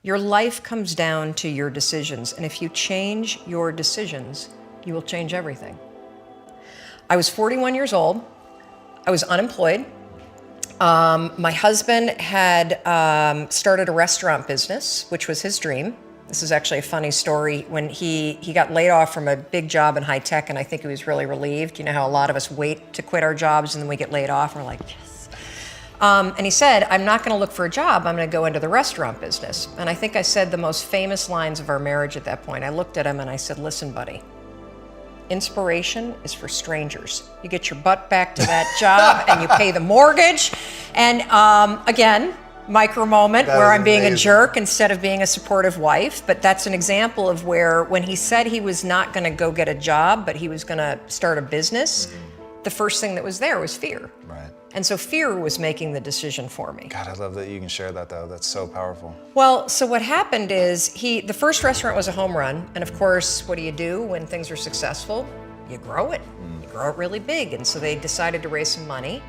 Your life comes down to your decisions, and if you change your decisions, you will change everything. I was 41 years old. I was unemployed. My husband had started a restaurant business, which was his dream. This is actually a funny story. When he got laid off from a big job in high tech, and I think he was really relieved. You know how a lot of us wait to quit our jobs and then we get laid off and we're like, yes. And he said, I'm not going to look for a job. I'm going to go into the restaurant business. And I think I said the most famous lines of our marriage at that point. I looked at him and I said, listen, buddy, inspiration is for strangers. You get your butt back to that job and you pay the mortgage. And again, micro moment where I'm being a jerk instead of being a supportive wife. But that's an example of where when he said he was not going to go get a job, but he was going to start a business, the first thing that was there was fear. Right. And so fear was making the decision for me. God, I love that you can share that though. That's so powerful. Well, so what happened is the first restaurant was a home run. And of course, what do when things are successful? You grow it. You grow it really big. And so they decided to raise some money.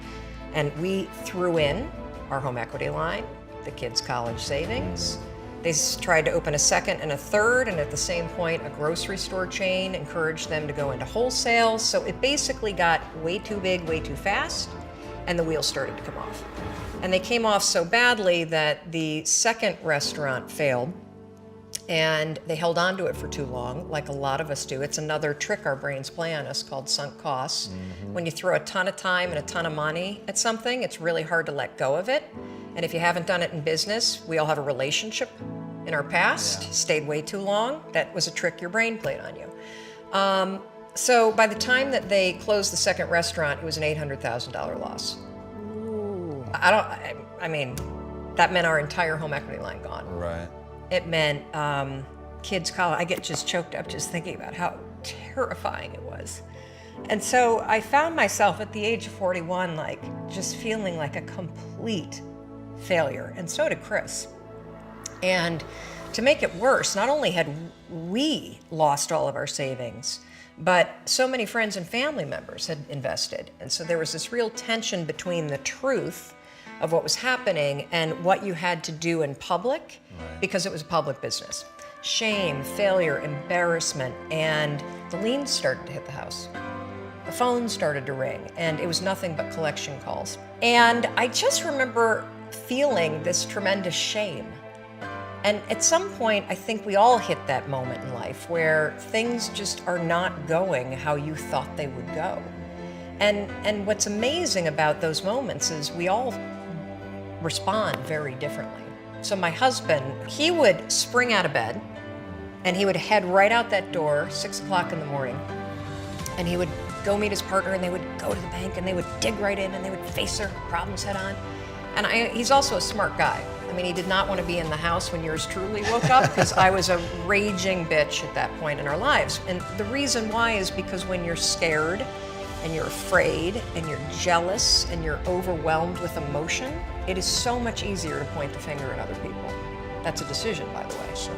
And we threw in our home equity line, the kids' college savings. They tried to open a second and a third, and at the same point, a grocery store chain encouraged them to go into wholesale. So it basically got way too big, way too fast, and the wheels started to come off. And they came off so badly that the second restaurant failed, and they held on to it for too long, like a lot of us do. It's another trick our brains play on us called sunk costs. When you throw a ton of time and a ton of money at something, it's really hard to let go of it. And if you haven't done it in business, we all have a relationship in our past, stayed way too long. That was a trick your brain played on you. So by the time that they closed the second restaurant, it was an $800,000 loss. Ooh. I mean, that meant our entire home equity line gone. Right. It meant kids' college. I get just choked up just thinking about how terrifying it was. And so I found myself at the age of 41, like just feeling like a complete failure. And so did Chris. And to make it worse, not only had we lost all of our savings, but so many friends and family members had invested. And so there was this real tension between the truth of what was happening and what you had to do in public, because it was a public business. Shame, failure, embarrassment, and the liens started to hit the house. The phone started to ring, and it was nothing but collection calls. And I just remember feeling this tremendous shame. And at some point, I think we all hit that moment in life where things just are not going how you thought they would go. And what's amazing about those moments is we all respond very differently. So my husband, he would spring out of bed and he would head right out that door, 6 o'clock in the morning, and he would go meet his partner and they would go to the bank and they would dig right in and they would face their problems head on. And he's also a smart guy. I mean, he did not want to be in the house when yours truly woke up because I was a raging bitch at that point in our lives. And the reason why is because when you're scared and you're afraid and you're jealous and you're overwhelmed with emotion, it is so much easier to point the finger at other people. That's a decision, by the way. So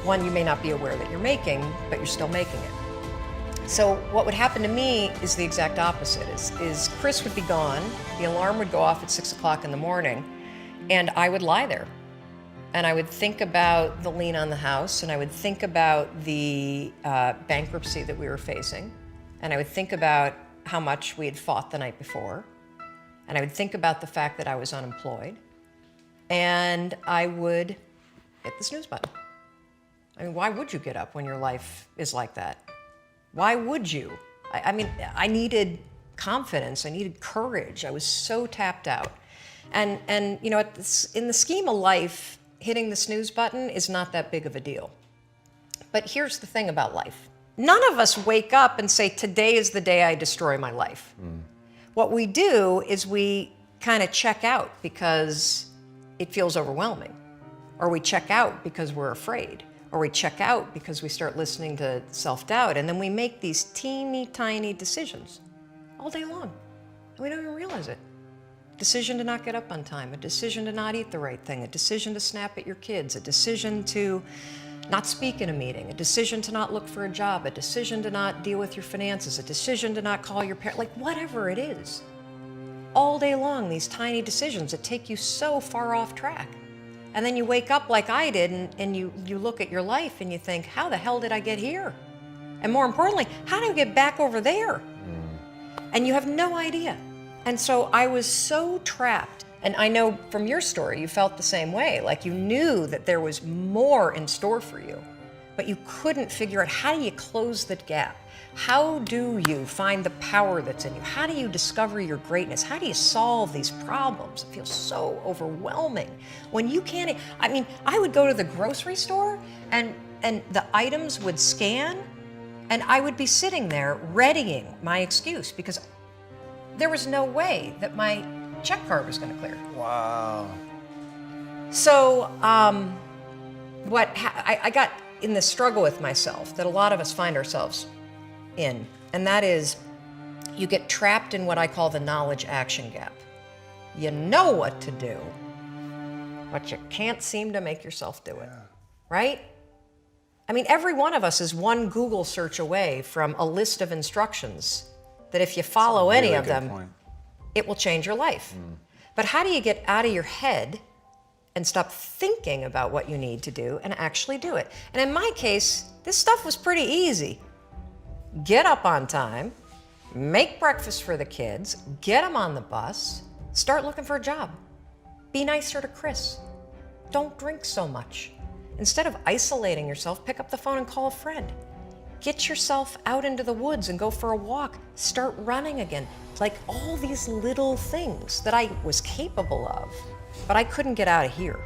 one you may not be aware that you're making, but you're still making it. So what would happen to me is the exact opposite. Is Chris would be gone, the alarm would go off at 6 o'clock in the morning, and I would lie there. And I would think about the lien on the house, and I would think about the bankruptcy that we were facing, and I would think about how much we had fought the night before, and I would think about the fact that I was unemployed, and I would hit the snooze button. I mean, why would you get up when your life is like that? Why would you? I mean, I needed confidence, I needed courage. I was so tapped out. And you know, in the scheme of life, hitting the snooze button is not that big of a deal. But here's the thing about life. None of us wake up and say, today is the day I destroy my life. What we do is we kind of check out because it feels overwhelming. Or we check out because we're afraid. Or we check out because we start listening to self-doubt. And then we make these teeny tiny decisions all day long. And we don't even realize it. Decision to not get up on time, a decision to not eat the right thing, a decision to snap at your kids, a decision to not speak in a meeting, a decision to not look for a job, a decision to not deal with your finances, a decision to not call your parents, like whatever it is. All day long, these tiny decisions that take you so far off track. And then you wake up like I did and you look at your life and you think, how the hell did I get here? And more importantly, how do I get back over there? And you have no idea. And so I was so trapped. And I know from your story, you felt the same way. Like you knew that there was more in store for you, but you couldn't figure out, how do you close that gap? How do you find the power that's in you? How do you discover your greatness? How do you solve these problems? It feels so overwhelming when you can't. I mean, I would go to the grocery store and the items would scan and I would be sitting there readying my excuse because there was no way that my check card was going to clear. Wow. So I got in this struggle with myself that a lot of us find ourselves in, and that is you get trapped in what I call the knowledge action gap. You know what to do, but you can't seem to make yourself do it, right? I mean, every one of us is one Google search away from a list of instructions that if you follow any of them, it will change your life. But how do you get out of your head and stop thinking about what you need to do and actually do it? And in my case, this stuff was pretty easy. Get up on time, make breakfast for the kids, get them on the bus, start looking for a job. Be nicer to Chris. Don't drink so much. Instead of isolating yourself, pick up the phone and call a friend. Get yourself out into the woods and go for a walk. Start running again. Like all these little things that I was capable of, but I couldn't get out of here.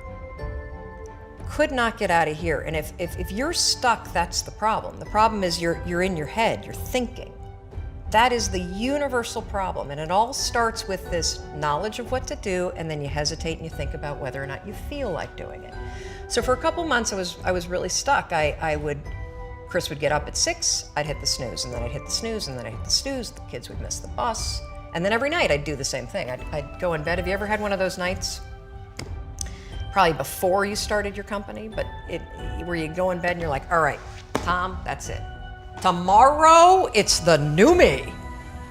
Could not get out of here. And if you're stuck, that's the problem. The problem is you're in your head, you're thinking. That is the universal problem. And it all starts with this knowledge of what to do, and then you hesitate and you think about whether or not you feel like doing it. So for a couple months, I was really stuck. Chris would get up at 6, I'd hit the snooze, and then I'd hit the snooze, and then I'd hit the snooze, the kids would miss the bus. And then every night I'd do the same thing. I'd go in bed. Have you ever had one of those nights? Probably before you started your company, but where you go in bed and you're like, all right, Tom, that's it. Tomorrow, it's the new me.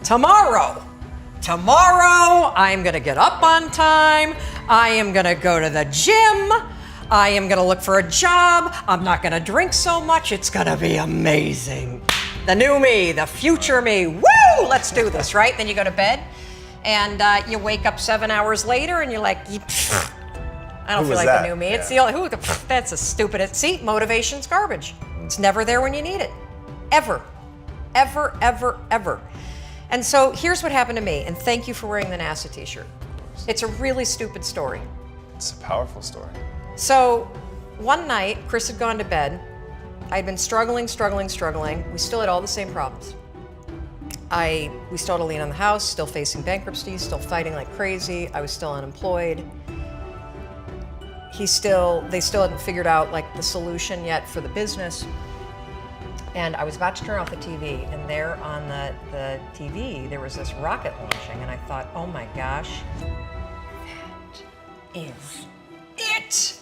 Tomorrow, I'm gonna get up on time. I am gonna go to the gym. I am gonna look for a job. I'm not gonna drink so much. It's gonna be amazing. The new me, the future me. Woo! Let's do this, right? Then you go to bed and you wake up 7 hours later and you're like, I don't feel like the new me. It's the only, that's a stupid, see, motivation's garbage. It's never there when you need it. Ever, ever, ever, ever. And so here's what happened to me, and thank you for wearing the NASA t-shirt. It's a really stupid story. It's a powerful story. So one night, Chris had gone to bed. I'd been struggling. We still had all the same problems. We still had a lien on the house, still facing bankruptcy, still fighting like crazy. I was still unemployed. They still hadn't figured out like the solution yet for the business. And I was about to turn off the TV, and there on the TV, there was this rocket launching, and I thought, oh my gosh, that is it.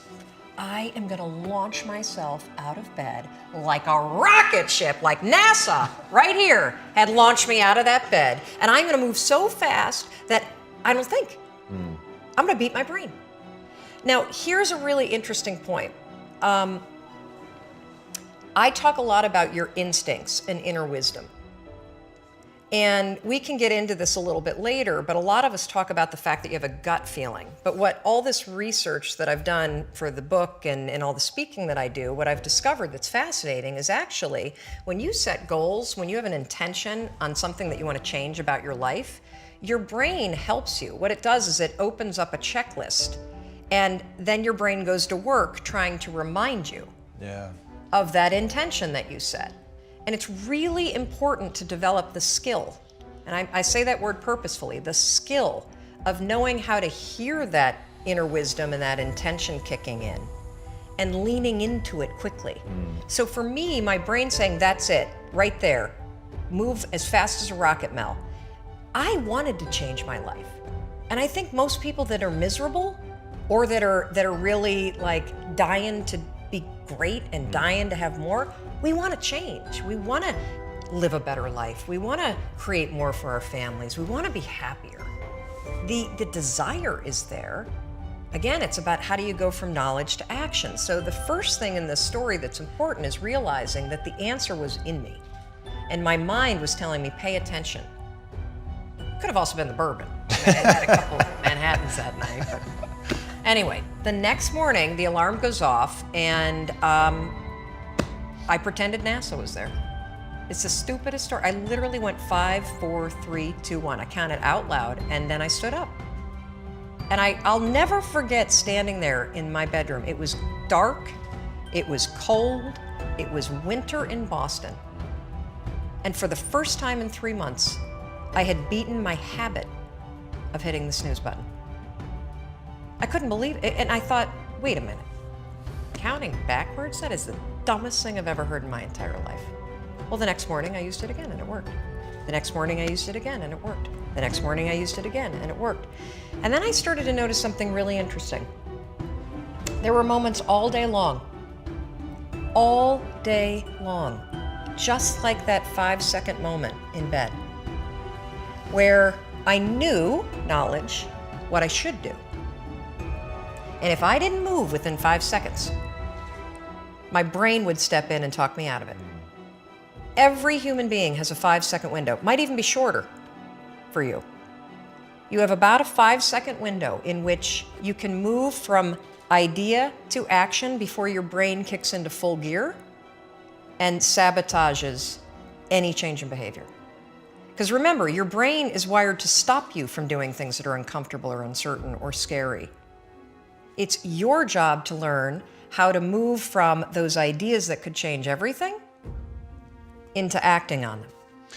I am gonna launch myself out of bed like a rocket ship, like NASA, right here, had launched me out of that bed. And I'm gonna move so fast that I don't think. I'm gonna beat my brain. Now, here's a really interesting point. I talk a lot about your instincts and inner wisdom. And we can get into this a little bit later, but a lot of us talk about the fact that you have a gut feeling. But what all this research that I've done for the book and all the speaking that I do, what I've discovered that's fascinating is actually when you set goals, when you have an intention on something that you want to change about your life, your brain helps you. What it does is it opens up a checklist, and then your brain goes to work trying to remind you of that intention that you set. And it's really important to develop the skill, and I say that word purposefully, the skill of knowing how to hear that inner wisdom and that intention kicking in and leaning into it quickly. So for me, my brain saying, that's it, right there, move as fast as a rocket, Mel. I wanted to change my life. And I think most people that are miserable or that are really like dying to be great and dying to have more, we want to change. We want to live a better life. We want to create more for our families. We want to be happier. The desire is there. again, it's about how do you go from knowledge to action. So the first thing in this story that's important is realizing that the answer was in me. And my mind was telling me, pay attention. Could have also been the bourbon. I had a couple of Manhattans that night. But anyway, the next morning, the alarm goes off, and I pretended NASA was there. It's the stupidest story. I literally went 5, 4, 3, 2, 1. I counted out loud, and then I stood up. And I'll never forget standing there in my bedroom. It was dark, it was cold, it was winter in Boston. And for the first time in 3 months, I had beaten my habit of hitting the snooze button. I couldn't believe it, and I thought, wait a minute. Counting backwards? That is the dumbest thing I've ever heard in my entire life. Well, the next morning I used it again and it worked. The next morning I used it again and it worked. The next morning I used it again and it worked. And then I started to notice something really interesting. There were moments all day long, just like that 5-second moment in bed, where I knew, knowledge, what I should do. And if I didn't move within 5 seconds, my brain would step in and talk me out of it. Every human being has a 5-second window, might even be shorter for you. You have about a 5-second window in which you can move from idea to action before your brain kicks into full gear and sabotages any change in behavior. Because remember, your brain is wired to stop you from doing things that are uncomfortable or uncertain or scary. It's your job to learn how to move from those ideas that could change everything into acting on them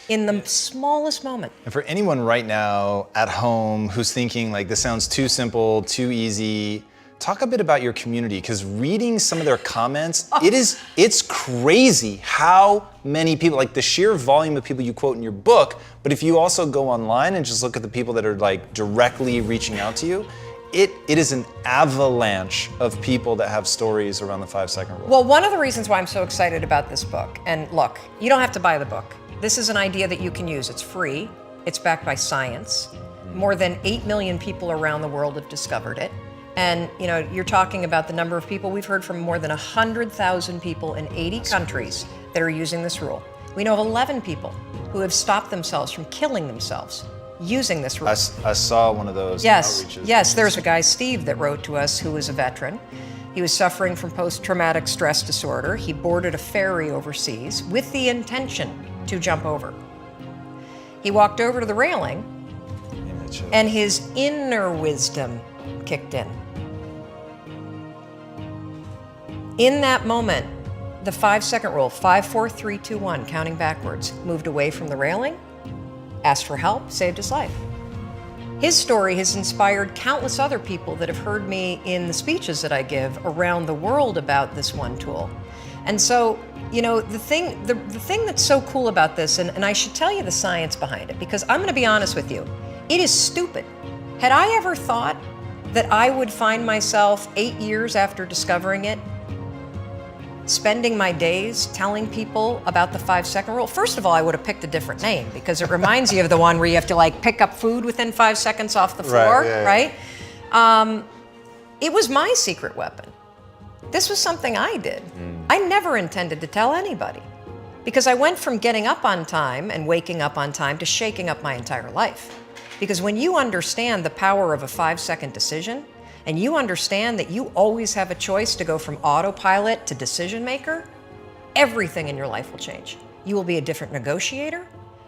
in the smallest moment. And for anyone right now at home who's thinking like, this sounds too simple, too easy, talk a bit about your community, because reading some of their comments, it's crazy how many people, like the sheer volume of people you quote in your book, but if you also go online and just look at the people that are like directly reaching out to you, it is an avalanche of people that have stories around the 5-second rule. Well, one of the reasons why I'm so excited about this book, and look, you don't have to buy the book. This is an idea that you can use. It's free. It's backed by science. More than 8 million people around the world have discovered it. And you know, you're talking about the number of people. We've heard from more than 100,000 people in 80 countries that are using this rule. We know of 11 people who have stopped themselves from killing themselves using this rule. I saw one of those outreaches. Yes, there's a guy, Steve, that wrote to us who was a veteran. He was suffering from post-traumatic stress disorder. He boarded a ferry overseas with the intention to jump over. He walked over to the railing and his inner wisdom kicked in. In that moment, the 5-second rule, 5, 4, 3, 2, 1, counting backwards, moved away from the railing, asked for help, saved his life. His story has inspired countless other people that have heard me in the speeches that I give around the world about this one tool. And so, you know, the thing that's so cool about this, and I should tell you the science behind it, because I'm gonna be honest with you, it is stupid. Had I ever thought that I would find myself 8 years after discovering it, spending my days telling people about the 5-second rule? First of all, I would have picked a different name, because it reminds you of the one where you have to like pick up food within 5 seconds off the floor, right? It was my secret weapon. This was something I did. I never intended to tell anybody, because I went from getting up on time and waking up on time to shaking up my entire life. Because when you understand the power of a 5-second decision, and you understand that you always have a choice to go from autopilot to decision maker, everything in your life will change. You will be a different negotiator,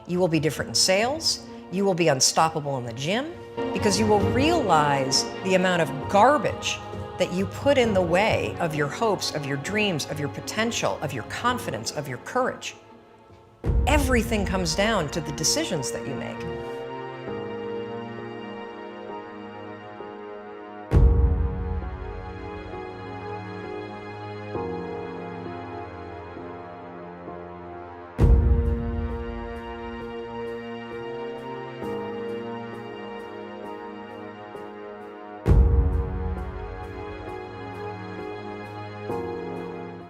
you will be different in sales, you will be unstoppable in the gym, because you will realize the amount of garbage that you put in the way of your hopes, of your dreams, of your potential, of your confidence, of your courage. Everything comes down to the decisions that you make.